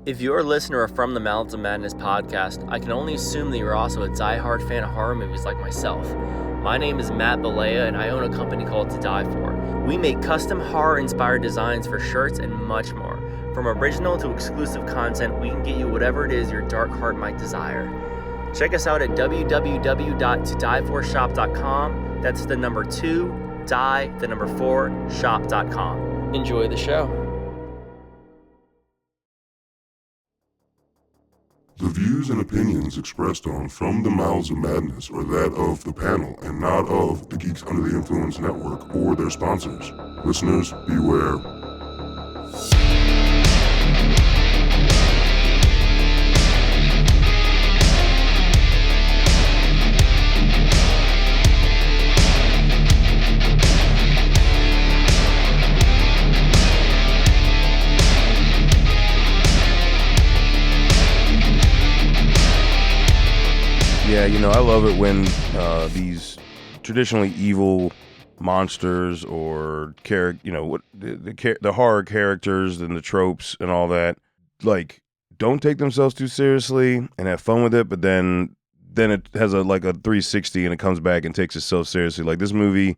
If you're a listener of From the Mouths of Madness podcast, I can only assume that you're also a diehard fan of horror movies like myself. My name is Matt Balea, and I own a company called To Die For. We make custom horror-inspired designs for shirts and much more. From original to exclusive content, we can get you whatever it is your dark heart might desire. Check us out at www.todieforshop.com. That's the number 2, die, the number 4, shop.com. Enjoy the show. The views and opinions expressed on From the Mouths of Madness are that of the panel and not of the Geeks Under the Influence Network or their sponsors. Listeners, beware. Yeah, you know, I love it when these traditionally evil monsters or the horror characters and the tropes and all that, like, don't take themselves too seriously and have fun with it, but then it has a 360 and it comes back and takes itself seriously. Like this movie,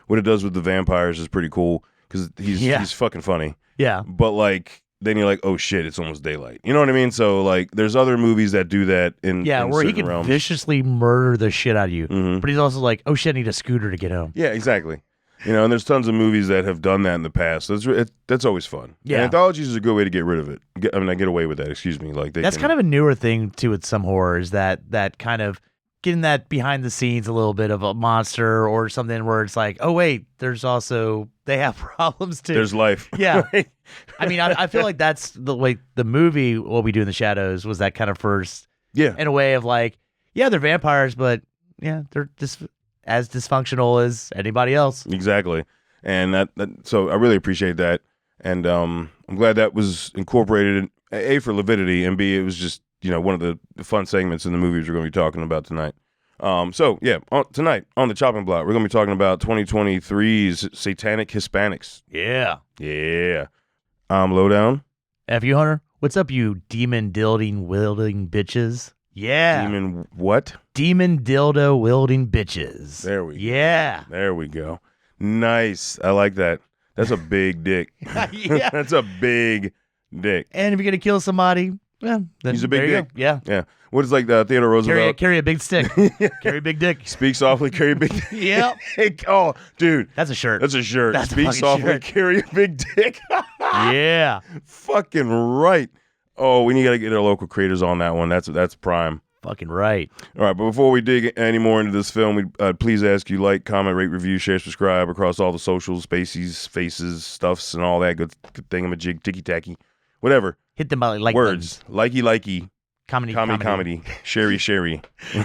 what it does with the vampires is pretty cool because he's fucking funny. Yeah. But like, then you're like, oh shit, it's almost daylight. You know what I mean? So like, there's other movies that do that in where he can realms. Viciously murder the shit out of you, Mm-hmm. but he's also like, oh shit, I need a scooter to get home. Yeah, exactly. You know, and there's tons of movies that have done that in the past. That's always fun. Yeah, and anthologies is a good way to get rid of it. Get away with that. Excuse me. Like kind of a newer thing too with some horrors that kind of getting that behind the scenes a little bit of a monster or something where it's like, oh wait, there's also they have problems too. There's life. Yeah. I mean, I feel like that's the way the movie What We Do in the Shadows was that kind of first. Yeah. In a way of like, yeah, they're vampires, but yeah, they're just as dysfunctional as anybody else. Exactly. And so I really appreciate that. And I'm glad that was incorporated, A, for Leviticity, and B, it was just, you know, one of the fun segments in the movies we're going to be talking about tonight. So, yeah, tonight on the chopping block, we're going to be talking about 2023's Satanic Hispanics. Yeah. Yeah. Lowdown. F you, Hunter. What's up, you demon wielding bitches? Yeah. Demon what? Demon dildo wielding bitches. There we go. Yeah. There we go. Nice. I like that. That's a big dick. Yeah. That's a big dick. And if you're going to kill somebody, well, then he's a big dick. Yeah. Yeah. What is like Theodore Roosevelt? Carry a big stick. Carry a big dick. Speak softly, carry a big dick. Yep. Oh, dude. That's a shirt. That's a shirt. That's Speak softly, shirt. carry a big dick. Yeah. Fucking right. Oh, we need to get our local creators on that one. That's prime. Fucking right. All right, but before we dig any more into this film, we please ask you like, comment, rate, review, share, subscribe across all the socials, spaces, faces, stuffs, and all that good thingamajig, ticky-tacky, whatever. Hit them by like words. Likey. Comedy. Sherry.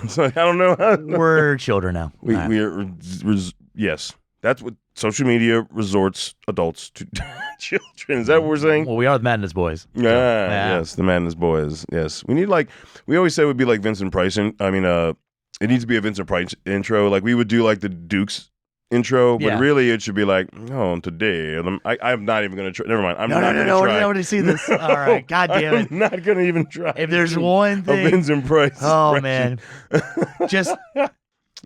So I don't know. We're children now. We're yes. That's what social media resorts adults to children. Is that what we're saying? Well, we are the Madness Boys. Yeah. Yes, the Madness Boys. Yes. We need we always say it would be like Vincent Price. It needs to be a Vincent Price intro. Like we would do like the Dukes intro, but really it should be like, oh, today. I'm not even going to try. Never mind. I'm not going to try. I want to see this. All right. God damn it. I'm not going to even try. If there's one thing. A Vincent Price. Oh, man. Just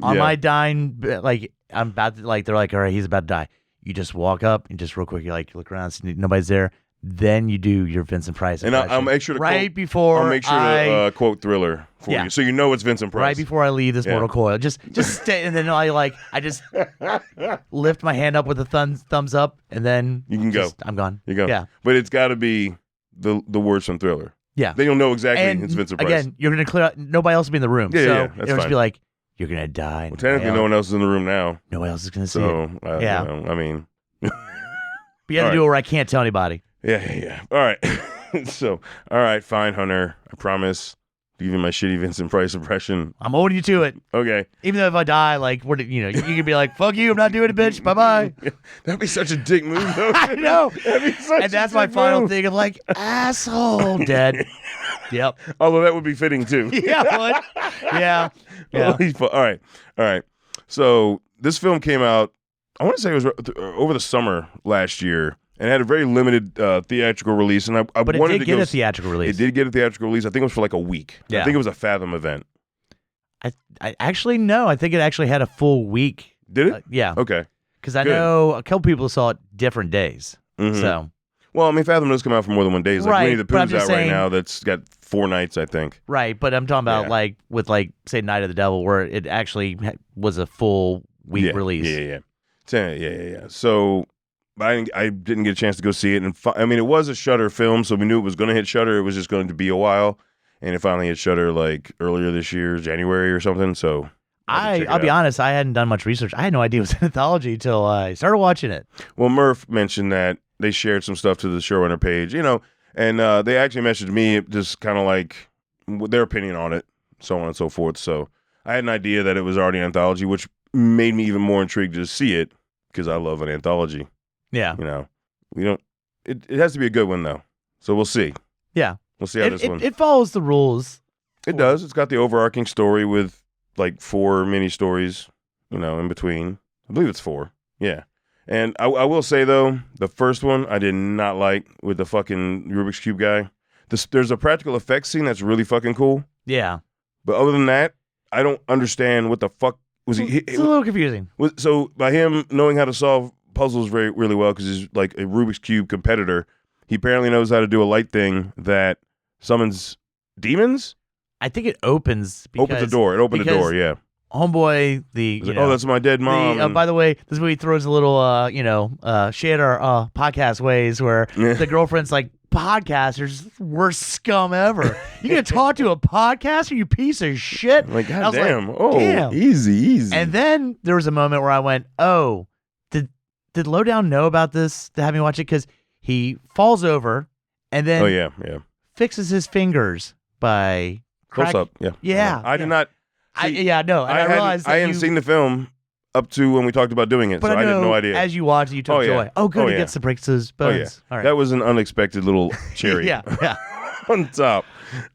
on my dying, like, I'm about to, like, they're like, all right, he's about to die. You just walk up and just real quick, you like look around, see nobody's there. Then you do your Vincent Price and impression. I'll make sure to I'll make sure to quote Thriller for you, so you know it's Vincent Price. Right before I leave this mortal coil, just stay, and then I just lift my hand up with a thumbs up, and then you can go. I'm gone. You go. Yeah, but it's got to be the words from Thriller. Yeah, then you'll know exactly and it's Vincent Price. Again, you're gonna clear out. Nobody else will be in the room. Yeah, so it'll just be like, you're gonna die. Well, technically, no one else is in the room now. Nobody else is gonna see it. Yeah, you know, I mean, but you have to do it where I can't tell anybody. Yeah. All right. So, all right, fine, Hunter. I promise. Give you my shitty Vincent Price impression. I'm holding you to it. Okay. Even though if I die, like, you can be like, fuck you, I'm not doing it, bitch. Bye-bye. That'd be such a dick move, though. I know. And that's my final thing of like, asshole, dead. Yep. Although that would be fitting, too. Yeah, it would. Yeah. All right. So this film came out, I want to say it was over the summer last year. And it had a very limited theatrical release, and I But it wanted did to get go a theatrical release. It did get a theatrical release. I think it was for like a week. Yeah. I think it was a Fathom event. I actually no. I think it actually had a full week. Did it? Yeah. Okay. Because I Good. know a couple people saw it different days. Mhm. So Well, I mean, Fathom does come out for more than one day. It's like Right, Winnie the but I'm Pooh's just out right saying- now. That's got 4 nights, I think. right, but I'm talking about Yeah. like with like say Night of the Devil, where it actually was a full week release. Yeah. So I didn't get a chance to go see it, and I mean, it was a Shudder film, so we knew it was going to hit Shudder. It was just going to be a while, and it finally hit Shudder like earlier this year, January or something. So I'll be honest, I hadn't done much research. I had no idea it was an anthology until I started watching it. Well, Murph mentioned that they shared some stuff to the showrunner page, and they actually messaged me just kind of like their opinion on it, so on and so forth. So I had an idea that it was already an anthology, which made me even more intrigued to see it because I love an anthology. Yeah. We don't. It has to be a good one though, so we'll see. Yeah. We'll see how this one. It follows the rules. It does. It's got the overarching story with like 4 mini stories, in between. I believe it's 4. Yeah. And I will say though, the first one I did not like with the fucking Rubik's Cube guy. There's a practical effects scene that's really fucking cool, Yeah. but other than that, I don't understand what the fuck was he. It's a little confusing. So by him knowing how to solve puzzles really well, because he's like a Rubik's Cube competitor, he apparently knows how to do a light thing that summons demons. I think it opens because Opens the door. It opened the door. Yeah. Homeboy, It's like, oh, that's my dead mom. and- by the way, this movie throws a little, shade our podcast ways where the girlfriend's like, podcasters, worst scum ever. You gonna talk to a podcaster, you piece of shit? I'm like, And I was like, goddamn. damn. Easy. And then there was a moment where I went, oh, did Lowdown know about this to have me watch it? Because he falls over and then oh yeah. fixes his fingers by Close up. Yeah. Yeah, I did yeah. not. I See, realized that I hadn't seen the film up to when we talked about doing it, but so I had no idea. As you watched, you took Oh, yeah. joy. Oh, good, Oh, he yeah. gets to break his Oh yeah. bones. All right. That was an unexpected little cherry. yeah. On top.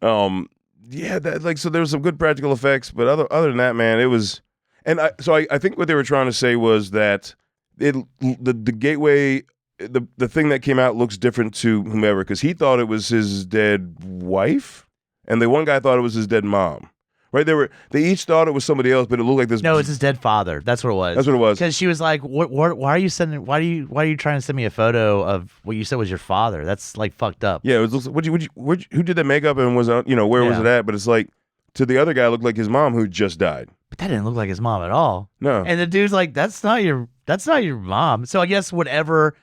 So there was some good practical effects, but other than that, man, it was. And I think what they were trying to say was that the gateway, the thing that came out looks different to whomever, because he thought it was his dead wife, and the one guy thought it was his dead mom. Right? They each thought it was somebody else, but it looked like this. No, it's his dead father. That's what it was. That's what it was. Because she was like, "What? Why are you sending? Why are you trying to send me a photo of what you said was your father? That's like fucked up." Yeah, it was. Who did that makeup and was where was it at? But it's like to the other guy, it looked like his mom who just died. But that didn't look like his mom at all. No. And the dude's like, that's not your mom. So I guess whatever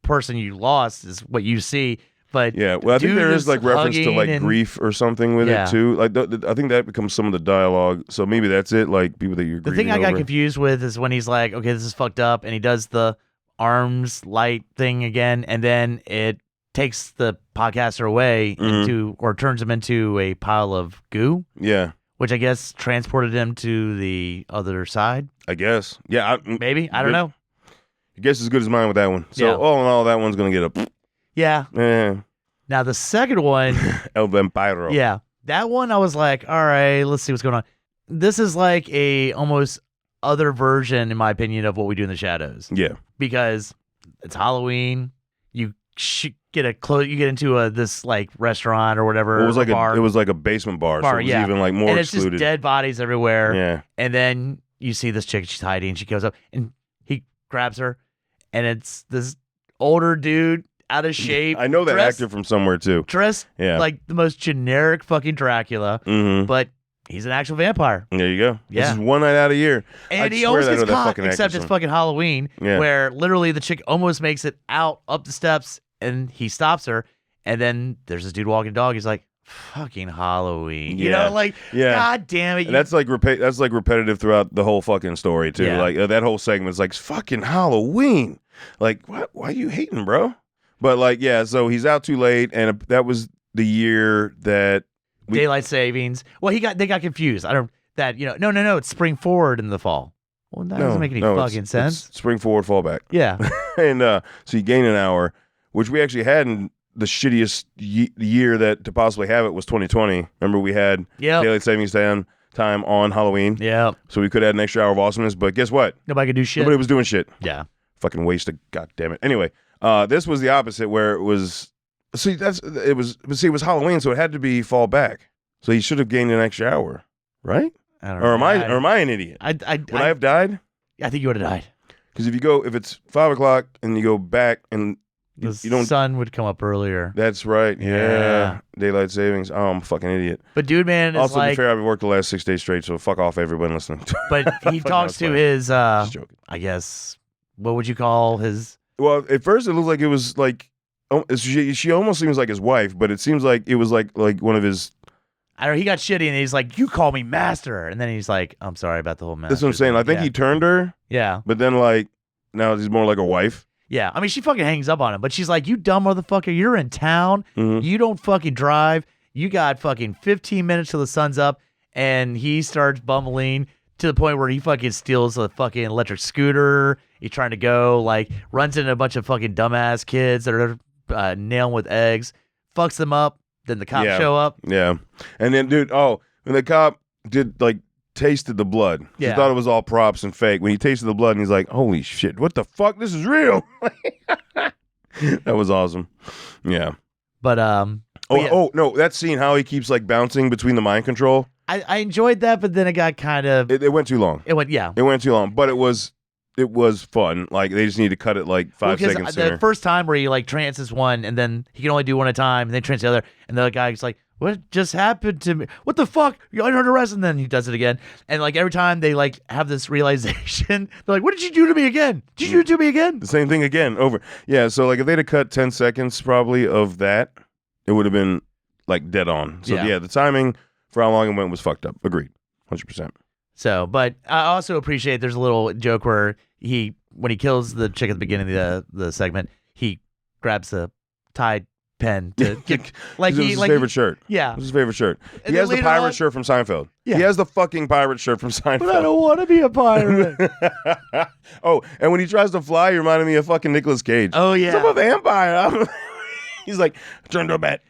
person you lost is what you see. But Yeah, well, I think dude there is like reference to hugging like and- grief or something with Yeah. it too. Like I think that becomes some of the dialogue. So maybe that's it. Like people that you're. The thing I got confused with is when he's like, okay, this is fucked up, and he does the arms light thing again, and then it takes the podcaster away into, or turns him into a pile of goo, Yeah, which I guess transported him to the other side. I guess. Yeah, Maybe. I don't know. I guess as good as mine with that one. So Yeah. all in all, that one's gonna get Yeah. a Now the second one, El Vampiro. yeah, that one I was like, all right, let's see what's going on. This is like a almost other version, in my opinion, of What We Do in the Shadows, Yeah. because it's Halloween. You get into this like restaurant or whatever. It was like bar, it was like a basement bar, so it was yeah. even like more and it's excluded. just dead bodies everywhere. Yeah. And then you see this chick, she's hiding, she goes up and he grabs her, and it's this older dude out of shape. I know that dressed- actor from somewhere too. dressed Yeah. like the most generic fucking Dracula, Mm-hmm. but he's an actual vampire. There you go. Yeah. This is one night out of year. And I he swear almost that I gets know that caught, fucking actor except it's from- fucking Halloween, Yeah. where literally the chick almost makes it out up the steps, and he stops her, and then there's this dude walking dog. He's like, fucking Halloween. You Yeah. know, like, Yeah. God damn it. And that's like repetitive throughout the whole fucking story too. Yeah. Like that whole segment is like fucking Halloween. Like why are you hating, bro? But like yeah, so he's out too late, and that was the year that Daylight savings. Well, they got confused. No, it's spring forward in the fall. Well, that doesn't make any fucking sense. It's spring forward, fall back. Yeah. And so you gain an hour, which we actually had in the shittiest year to possibly have it was 2020. Remember we had Yep. daylight savings time on Halloween. Yeah. So we could add an extra hour of awesomeness, but guess what? Nobody could do shit. Nobody was doing shit. Yeah. Fucking wasted. God damn it. Anyway, This was the opposite, where it was. See, it was Halloween, so it had to be fall back. So he should have gained an extra hour, right? I don't Or know. am I an idiot? Would I have died? I think you would have died. Because if it's 5 o'clock and you go back and The you don't. sun would come up earlier. That's right. Yeah. Daylight savings. Oh, I'm a fucking idiot. But Dude Man is Also, to like. be fair, I've worked the last 6 days straight, so fuck off everyone listening. But he talks to his. Just joking. I guess. What would you call his? Well, at first it looked like it was like. She almost seems like his wife, but it seems like it was like one of his. I don't know. He got shitty and he's like, "You call me master," and then he's like, "I'm sorry about the whole master." That's what I'm saying. I think he turned her, Yeah. but then like now he's more like a wife. Yeah. I mean, she fucking hangs up on him, but she's like, "You dumb motherfucker! You're in town. Mhm. You don't fucking drive. You got fucking 15 minutes till the sun's up," and he starts bumbling to the point where he fucking steals a fucking electric scooter. He's trying to go, like, runs into a bunch of fucking dumbass kids that are nailing with eggs, fucks them up. Then the cops show up. Yeah. And then, dude, when the cop tasted the blood, he Yeah. thought it was all props and fake. When he tasted the blood, and he's like, holy shit, what the fuck? This is real. That was awesome. Yeah. But yeah. No, that scene, how he keeps like bouncing between the mind control. I enjoyed that, but then it got kind of It went too long. it went yeah. It went too long, but it was fun. Like they just need to cut it like 5 seconds the sooner. first time where he like trances one and then he can only do one at a time and then trance the other and the other guy's like, "What just happened to me? What the fuck? You're under arrest," and then he does it again. And like every time they like have this realization, they're like, "What did you do to me again? Did you do it to me again?" The same thing again, over. Yeah, so like if they'd have cut 10 seconds probably of that, it would have been like dead on. So yeah, the timing for how long it went was fucked up. Agreed. 100%. So, but I also appreciate there's a little joke where when he kills the chick at the beginning of the segment, he grabs a Tide pen to get like it was his favorite shirt. Yeah. It was his favorite shirt. And He then has the later pirate on- shirt from Seinfeld. Yeah. He has the fucking pirate shirt from Seinfeld. But I don't want to be a pirate. Oh, and when he tries to fly, he reminded me of fucking Nicolas Cage. Oh, yeah. I'm a vampire. He's like, turn into a bat.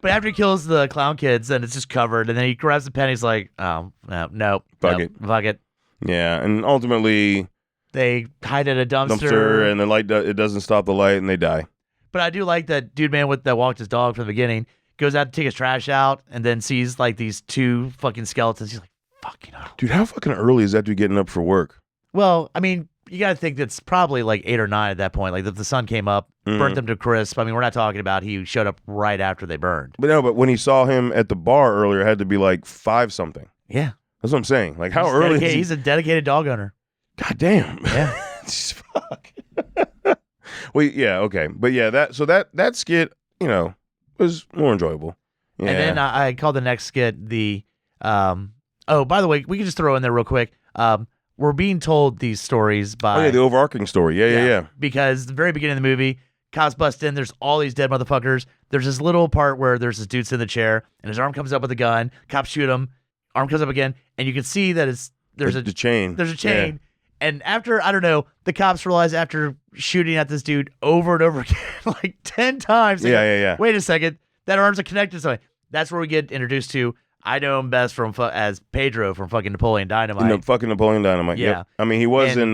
But after he kills the clown kids, then it's just covered, and then he grabs the pen. He's like, "Oh no, Fuck it. fuck it." Yeah, and ultimately, They hide at a dumpster, and the light it doesn't stop the light, and they die. But I do like that Dude Man that walked his dog from the beginning goes out to take his trash out, and then sees like these two fucking skeletons. He's like, "Fucking hell." Dude, how fucking early is that dude getting up for work? Well, I mean, you got to think that's probably like 8 or 9 at that point. Like if the sun came up, burnt them to crisp. I mean, we're not talking about he showed up right after they burned. But when he saw him at the bar earlier, it had to be like 5 something. Yeah. That's what I'm saying. Like, how early is he? He's a dedicated dog owner. God damn. Yeah. Fuck. Well, yeah, okay. But yeah, that skit, was more enjoyable. Yeah. And then I called the next skit the by the way, we can just throw in there real quick. We're being told these stories by the overarching story. Yeah. Because the very beginning of the movie, cops bust in, there's all these dead motherfuckers. There's this little part where there's this dude sitting in the chair and his arm comes up with a gun, cops shoot him, arm comes up again, and you can see that there's a chain. There's a chain. Yeah. And after, I don't know, the cops realize after shooting at this dude over and over again, like 10 times. They go, "Wait a second, that arm's connected to something." That's where we get introduced to, I know him best as Pedro from fucking Napoleon Dynamite. Fucking Napoleon Dynamite. Yeah. Yep. I mean, he was in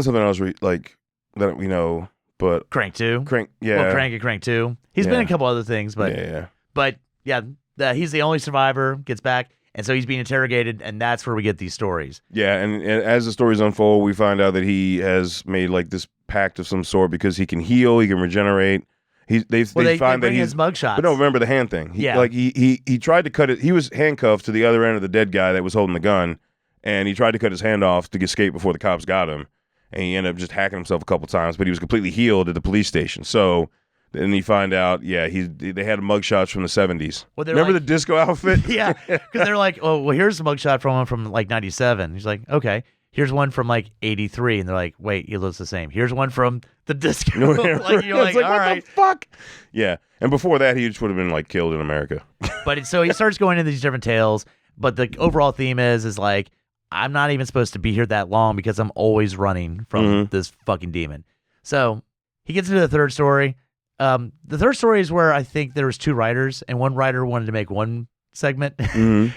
something else that we know, but Crank 2. Crank and Crank 2. He's been in a couple other things, but he's the only survivor, gets back, and so he's being interrogated, and that's where we get these stories. Yeah, and as the stories unfold, we find out that he has made like this pact of some sort because he can heal, he can regenerate. They find that his mugshots. But no, remember the hand thing. He tried to cut it. He was handcuffed to the other end of the dead guy that was holding the gun, and he tried to cut his hand off to escape before the cops got him. And he ended up just hacking himself a couple times, but he was completely healed at the police station. So then you find out, they had mugshots from the 70s. Well, remember the disco outfit? Yeah, because they're like, "Oh, well, here's a mugshot from him from like 97. He's like, "Okay." Here's one from like 83, and they're like, "Wait, he looks the same." Here's one from the disco. Like, you're like, "All right, what the fuck?" Yeah, and before that, he just would have been like killed in America. But so he starts going into these different tales, but the overall theme is like, I'm not even supposed to be here that long because I'm always running from this fucking demon. So he gets into the third story. The third story is where I think there was 2 writers, and one writer wanted to make one segment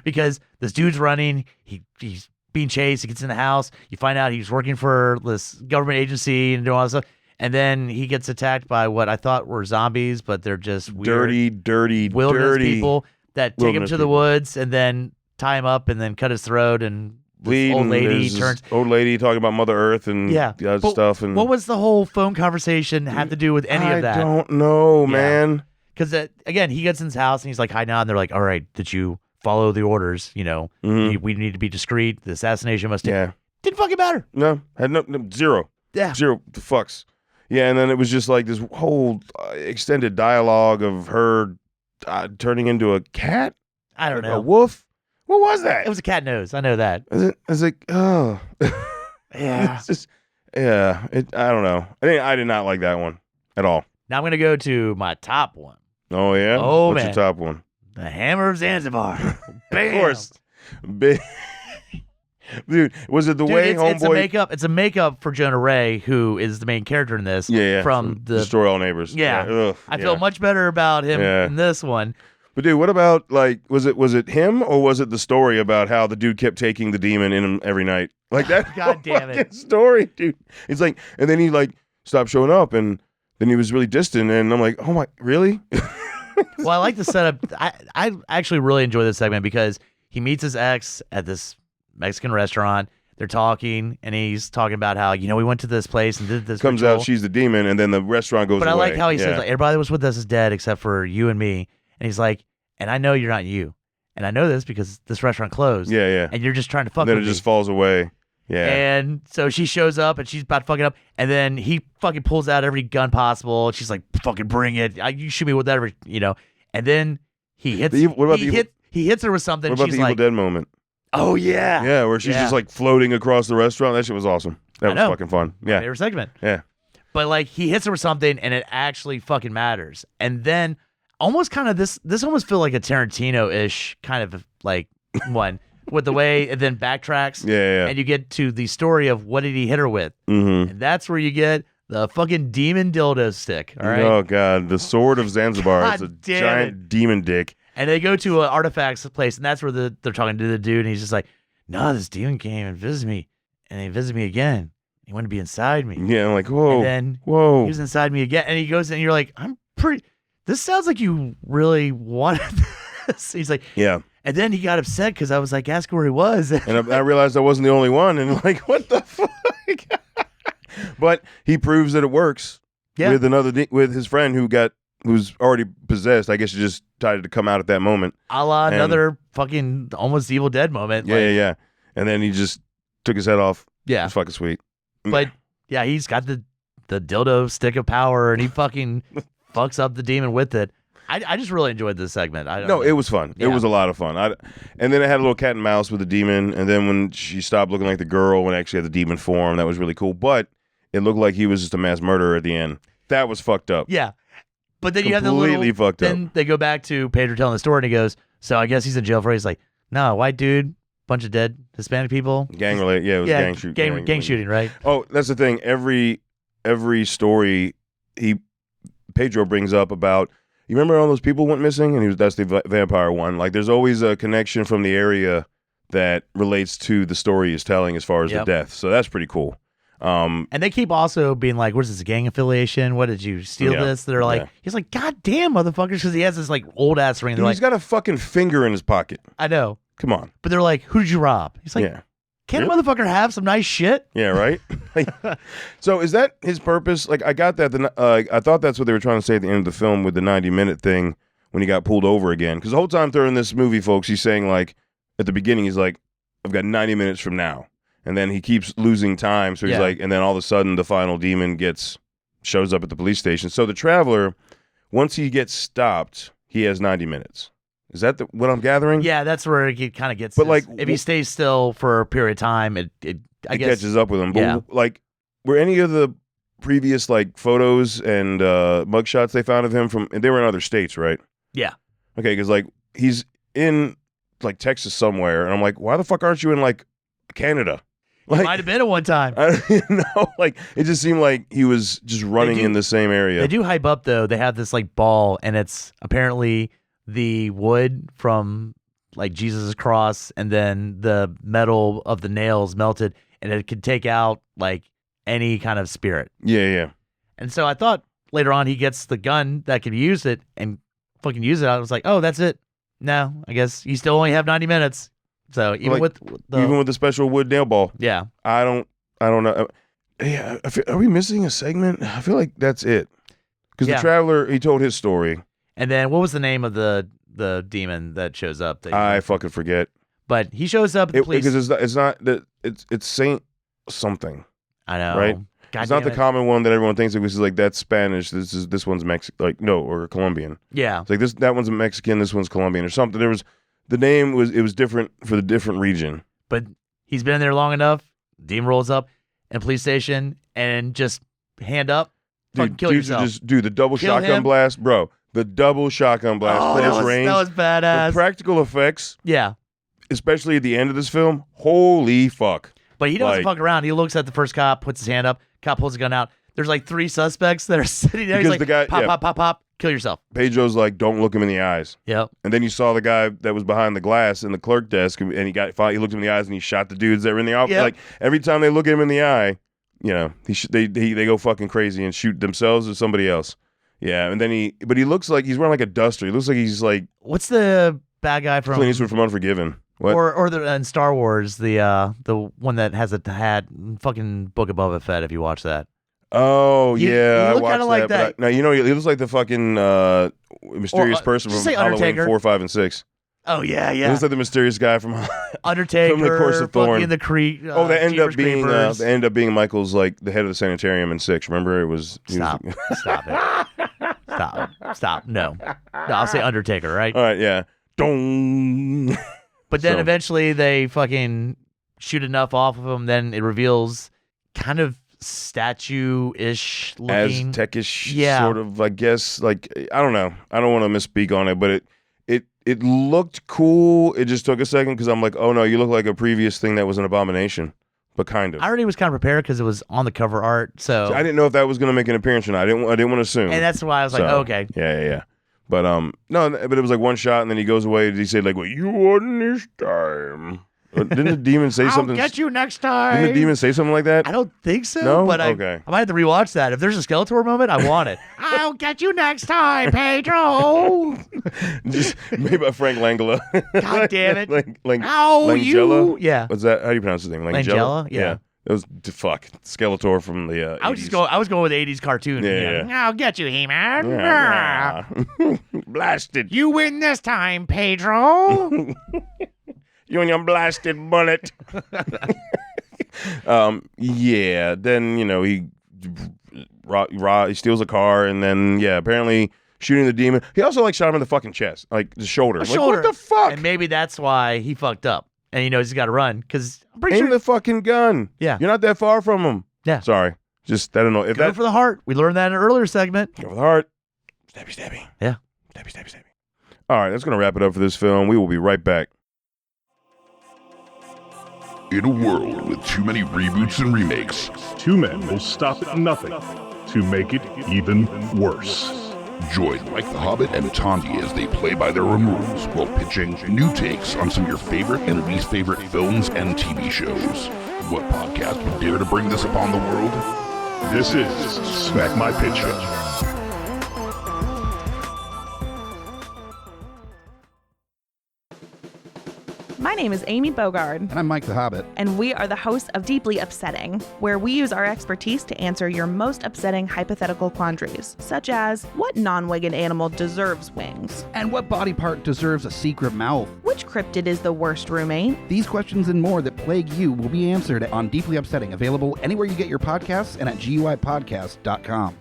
because this dude's running. He's being chased. He gets in the house. You find out he's working for this government agency and doing all this stuff. And then he gets attacked by what I thought were zombies, but they're just weird, dirty wilderness people that take him to the people. woods and then tie him up and then cut his throat. And this old And lady there's this turns. old lady talking about Mother Earth and the other But stuff. And what was the whole phone conversation have to do with any of that? I don't know, man. Because again, he gets in his house and he's like hiding out, and they're like, "All right, did you follow the orders? You know, we need to be discreet. The assassination must." Didn't fucking matter. No, had no zero. Yeah, zero. The fucks. Yeah, and then it was just like this whole extended dialogue of her turning into a cat. I don't know. A wolf. What was that? It was a cat nose. I know that. I was like, oh, yeah. It's just, yeah. I don't know. I did not like that one at all. Now I'm gonna go to my top one. Oh yeah. Oh, What's man. your top one? The Hammer of Zanzibar. Bam. Of course. Big. Dude, was it the way Homeboy? It's a makeup for Jonah Ray, who is the main character in this. Yeah. From the Destroy All Neighbors. Yeah. Ugh, I feel much better about him in this one. But dude, what about like was it him or was it the story about how the dude kept taking the demon in him every night? Like that God damn it. story, dude. It's like, and then he like stopped showing up, and then he was really distant, and I'm like, oh my, really? Well, I like the setup. I actually really enjoy this segment because he meets his ex at this Mexican restaurant. They're talking, and he's talking about how, we went to this place and did this. Comes ritual. out, she's the demon, and then the restaurant goes But away. I like how he says, like, everybody that was with us is dead except for you and me. And he's like, and I know you're not you. And I know this because this restaurant closed. Yeah. And you're just trying to fuck and then with it me. just falls away. Yeah. And so she shows up, and she's about to fuck it up. And then he fucking pulls out every gun possible. And she's like, fucking bring it. You shoot me with whatever, And then he hits. He hits her with something. What about she's the Evil like, Dead moment? oh, yeah. Yeah, where she's just like floating across the restaurant. That shit was awesome. That was fucking fun. Yeah. Favorite segment. Yeah. But like he hits her with something, and it actually fucking matters. And then almost kind of this almost feel like a Tarantino-ish kind of like one with the way it then backtracks. Yeah. And you get to the story of what did he hit her with. Mm-hmm. And that's where you get the fucking demon dildo stick. All right. Oh God, the sword of Zanzibar. God It's a damn giant demon dick. And they go to an artifacts place, and that's where they're talking to the dude, and he's just like, no, this demon came and visited me, and he visited me again. He wanted to be inside me. Yeah, I'm like, whoa. And then whoa. he was inside me again, and he goes, and you're like, this sounds like you really wanted this. He's like, yeah. And then he got upset because I was like, ask where he was. And I realized I wasn't the only one, and like, what the fuck? But he proves that it works with his friend who's already possessed. I guess he just decided to come out at that moment. A la another fucking almost Evil Dead moment. Yeah. And then he just took his head off. Yeah. It was fucking sweet. But yeah, he's got the dildo stick of power, and he fucking fucks up the demon with it. I just really enjoyed this segment. It was fun. Yeah. It was a lot of fun. And then it had a little cat and mouse with the demon. And then when she stopped looking like the girl and actually had the demon form, that was really cool. But it looked like he was just a mass murderer at the end. That was fucked up. Yeah. But then you have the completely fucked up. Then they go back to Pedro telling the story, and he goes, so I guess he's in jail for it. He's like, no, white dude, bunch of dead Hispanic people. Gang related. Yeah, it was gang shooting, right? Oh, that's the thing. Every story Pedro brings up about, you remember all those people went missing? And that's the vampire one. Like, there's always a connection from the area that relates to the story he's telling as far as the death. So that's pretty cool. And they keep also being like, what is this, a gang affiliation? What, did you steal this? They're like, he's like, God damn, motherfuckers, because he has this like old ass ring. Dude, he's got a fucking finger in his pocket. I know. Come on. But they're like, who did you rob? He's like, can't a motherfucker have some nice shit? Yeah, right? So is that his purpose? Like, I got that. I thought that's what they were trying to say at the end of the film with the 90-minute thing when he got pulled over again. Because the whole time during this movie, folks, he's saying, like, at the beginning, he's like, I've got 90 minutes from now. And then he keeps losing time. So he's like, and then all of a sudden, the final demon shows up at the police station. So the Traveler, once he gets stopped, he has 90 minutes. Is that what I'm gathering? Yeah, that's where it kind of gets. But like, if he stays still for a period of time, it guess, catches up with him. But like, were any of the previous like photos and mugshots they found of him they were in other states, right? Yeah. Okay, because like he's in like Texas somewhere, and I'm like, why the fuck aren't you in like Canada? Like, might have been at one time. I don't know. Like, it just seemed like he was just running in the same area. They do hype up though. They have this like ball, and it's apparently the wood from like Jesus' cross, and then the metal of the nails melted, and it could take out like any kind of spirit. Yeah. And so I thought later on he gets the gun that could use it and fucking use it. I was like, oh, that's it. No, I guess you still only have 90 minutes. So even Like, with the special wood nail ball, yeah, I don't know. Yeah, are we missing a segment? I feel like that's it. Because the Traveler, he told his story. And then what was the name of the demon that shows up? I fucking forget. But he shows up at the police. Because it's Saint something. I know. Right? God it's not the it. common one that everyone thinks of, which is like that's Spanish. This one's Mexican, like no, or Colombian. Yeah. It's like that one's Mexican, this one's Colombian or something. The name was different for the different region. But he's been in there long enough. Demon rolls up in a police station and just hand up. Fucking kill yourself. The double shotgun blast, bro. The double shotgun blast. Oh, that was badass. The practical effects. Yeah. Especially at the end of this film. Holy fuck. But he doesn't fuck around. He looks at the first cop, puts his hand up. Cop pulls a gun out. There's like 3 suspects that are sitting there. Because He's like, the guy, pop, pop, pop. Kill yourself. Pedro's like, don't look him in the eyes. Yep. And then you saw the guy that was behind the glass in the clerk desk, and he looked him in the eyes and he shot the dudes that were in the office. Yep. Like every time they look at him in the eye, you know, they go fucking crazy and shoot themselves or somebody else. Yeah, and then he looks like he's wearing like a duster. He looks like he's like, what's the bad guy from Clint Eastwood from Unforgiven? What? Or in Star Wars, the one that has a hat, fucking Book of Boba Fett. If you watch that. Oh You yeah, look I watched like that. Now you know he looks like the fucking mysterious person from Halloween Undertaker. 4, 5, and 6. Oh yeah, He yeah. looks like the mysterious guy from Undertaker. from the Course of Thorn. In the Creek. They end up being Michael's like the head of the sanitarium in 6. Remember, it was Stop it. Stop. No, I'll say Undertaker. Right. All right. Yeah. Dong. But then eventually they fucking shoot enough off of him. Then it reveals kind of statue-ish looking, Aztec-ish, yeah, sort of. I guess. Like I don't know. I don't want to misspeak on it, but it looked cool. It just took a second because I'm like, oh no, you look like a previous thing that was an abomination, but kind of. I already was kind of prepared because it was on the cover art, so I didn't know if that was going to make an appearance or not. I didn't want to assume, and that's why I was like, oh, okay, yeah. But no, but it was like one shot, and then he goes away. Did he say like, "Well, you won this time"? Didn't the demon say something? I'll get you next time. Didn't the demon say something like that? I don't think so. No? But Okay. I might have to rewatch that. If there's a Skeletor moment, I want it. I'll get you next time, Pedro. Just made by Frank Langella. God damn it. Langella? You. Yeah. What's that? How do you pronounce his name? Langella? Yeah. That was fuck Skeletor from the. I was going with the 80s cartoon. Yeah. I'll get you, He-Man. Yeah. Blasted. You win this time, Pedro. You and your blasted bullet. Yeah. Then he steals a car, and then apparently shooting the demon. He also shot him in the fucking chest, like the shoulder. What the fuck? And maybe that's why he fucked up, and he knows he's got to run because I'm pretty Aim sure the fucking gun. Yeah. You're not that far from him. Yeah. Sorry. Just I don't know if go for the heart. We learned that in an earlier segment. Go for the heart. Stabby. Yeah. Stabby. All right, that's gonna wrap it up for this film. We will be right back. In a world with too many reboots and remakes, 2 men will stop at nothing to make it even worse. join Mike the Hobbit and Tandy as they play by their own rules while pitching new takes on some of your favorite and least favorite films and TV shows. What podcast would dare to bring this upon the world? This is Smack My Pitch Show. My name is Amy Bogard. And I'm Mike the Hobbit. And we are the hosts of Deeply Upsetting, where we use our expertise to answer your most upsetting hypothetical quandaries, such as, what non-winged animal deserves wings? And what body part deserves a secret mouth? Which cryptid is the worst roommate? These questions and more that plague you will be answered on Deeply Upsetting, available anywhere you get your podcasts and at GUIPodcast.com.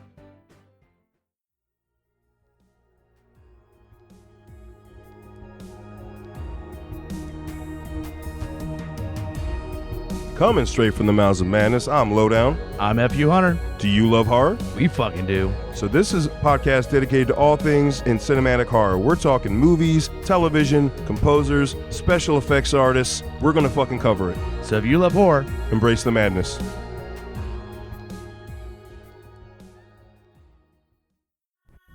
Coming straight from the mouths of madness, I'm Lowdown. I'm FU Hunter. Do you love horror? We fucking do. So this is a podcast dedicated to all things in cinematic horror. We're talking movies, television, composers, special effects artists. We're gonna fucking cover it. So if you love horror, embrace the madness.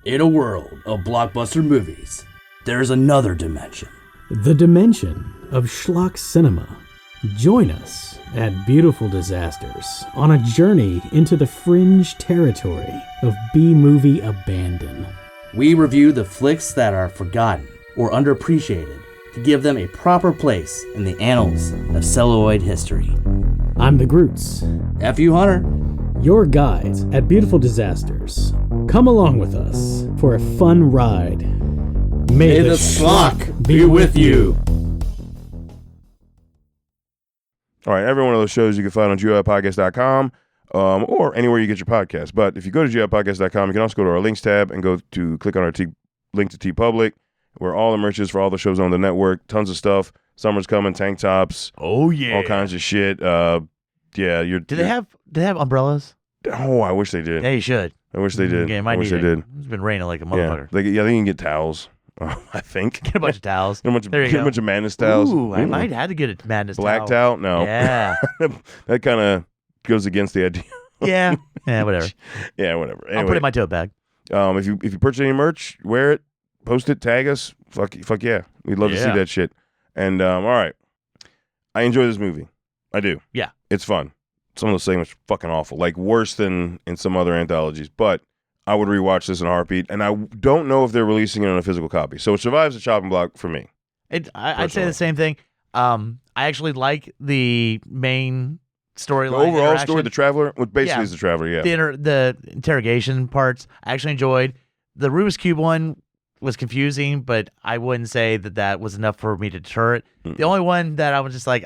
In a world of blockbuster movies, there's another dimension. The dimension of schlock cinema. Join us at Beautiful Disasters on a journey into the fringe territory of B-movie abandon. We review the flicks that are forgotten or underappreciated to give them a proper place in the annals of celluloid history. I'm the Groots, F.U. Hunter. your guides at Beautiful Disasters. Come along with us for a fun ride. May the schlock be with you. All right, every one of those shows you can find on GUIPodcast.com or anywhere you get your podcast. But if you go to GUIPodcast.com, you can also go to our links tab and click on our link to TeePublic, where all the merch is for all the shows on the network. Tons of stuff. Summer's coming, tank tops. Oh yeah, all kinds of shit. Do they have umbrellas? Oh, I wish they did. Yeah, you should. I wish they did. Yeah, I wish they did. It's been raining like a motherfucker. Yeah, they can get towels. I think. Get a bunch of towels. Get a bunch of madness towels. Ooh, I might have to get a madness black towel. No. Yeah. That kind of goes against the idea. Yeah. Yeah, whatever. Yeah, whatever. Anyway, I'll put it in my tote bag. If you purchase any merch, wear it, post it, tag us. Fuck yeah. We'd love to see that shit. And all right. I enjoy this movie. I do. Yeah. It's fun. Some of those segments are fucking awful. Like worse than in some other anthologies. But I would rewatch this in a heartbeat. And I don't know if they're releasing it on a physical copy. So it survives the chopping block for me. I'd say the same thing. I actually like the main storyline. The overall story, the Traveler, which basically is the Traveler, yeah. The interrogation parts, I actually enjoyed. The Rubik's Cube one was confusing, but I wouldn't say that was enough for me to deter it. The only one that I was just like,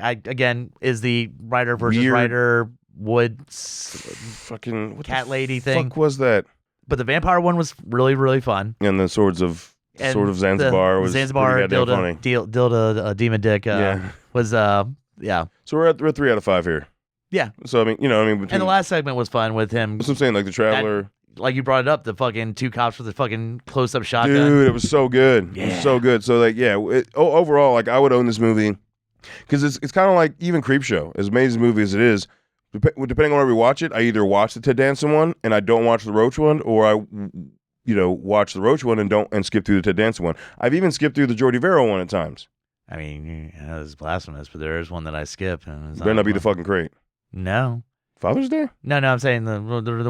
is the writer versus writer Woods fucking cat lady thing. Fuck was that? But the vampire one was really, really fun. And the Swords of Zanzibar was Zanzibar pretty goddamn funny. Dilda Demon Dick was yeah. So we're at 3 out of 5 here. Yeah. So I mean, and the last segment was fun with him. That's what I'm saying, like the Traveler. Like you brought it up, the fucking two cops with the fucking close-up shotgun. Dude, it was so good. Yeah. It was so good. So like, overall, like I would own this movie because it's kind of like even Creepshow, as amazing a movie as it is. Depending on where we watch it, I either watch the Ted Danson one and I don't watch the Roach one, or I, watch the Roach one and skip through the Ted Danson one. I've even skipped through the Jordy Vero one at times. I mean, it's blasphemous, but there is one that I skip. And better not be the fucking crate. No. Father's Day? No, I'm saying the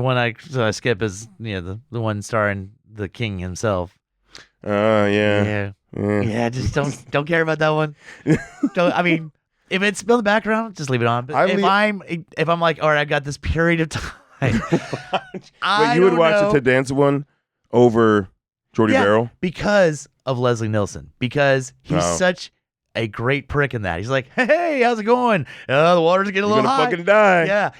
one I skip is the one starring the king himself. Yeah. Just don't care about that one. I mean, if it's in the background, just leave it on. But if I'm like, all right, I got this period of time. Wait, you would watch the Ted Danson one over Jordy Verrill? Because of Leslie Nielsen. Because he's such a great prick in that. He's like, hey, how's it going? The water's getting a little high. You're gonna fucking die. Yeah.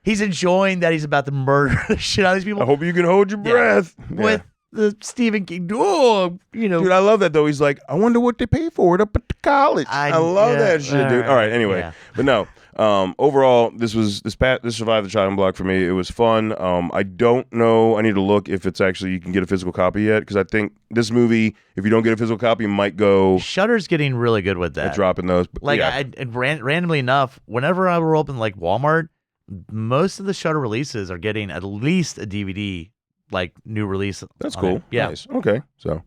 He's enjoying that he's about to murder the shit out of these people. I hope you can hold your breath. Yeah. With the Stephen King. Dude, I love that though. He's like, I wonder what they pay for it up at the college. I love that shit, dude. All right, anyway. Yeah. But no. Overall, this survived the chopping block for me. It was fun. I don't know. I need to look if it's actually you can get a physical copy yet, because I think this movie, if you don't get a physical copy, might go. Shudder's getting really good with that. At dropping those. Like, randomly enough, whenever I roll up in like Walmart, most of the Shudder releases are getting at least a DVD, like new release. That's cool. It. Yeah. Nice. Okay. So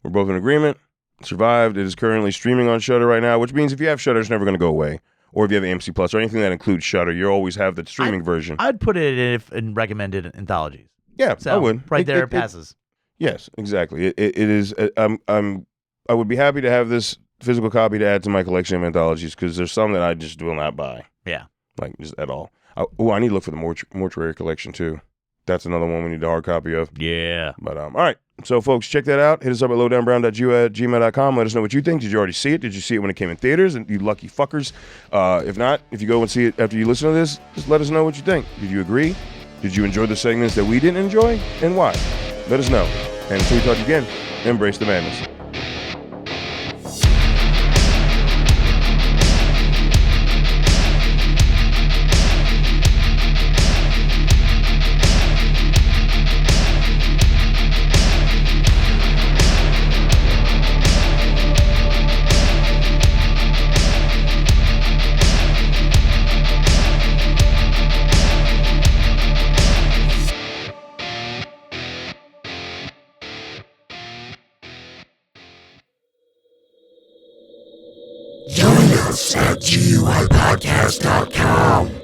we're both in agreement. Survived. It is currently streaming on Shudder right now, which means if you have Shudder, it's never going to go away. Or if you have AMC Plus or anything that includes Shudder, you always have the streaming version. I'd put it in recommended anthologies. Yeah, so, I would. Right there, it passes. Yes, exactly. It is. I would be happy to have this physical copy to add to my collection of anthologies, because there's some that I just will not buy. Yeah, like just at all. I need to look for the mortuary collection too. That's another one we need a hard copy of. Yeah. But all right. So, folks, check that out. Hit us up at lowdownbrown.gmail.com. Let us know what you think. Did you already see it? Did you see it when it came in theaters? And you lucky fuckers. If not, if you go and see it after you listen to this, just let us know what you think. Did you agree? Did you enjoy the segments that we didn't enjoy? And why? Let us know. And until we talk again, embrace the madness. Join the us at GUIpodcast.com.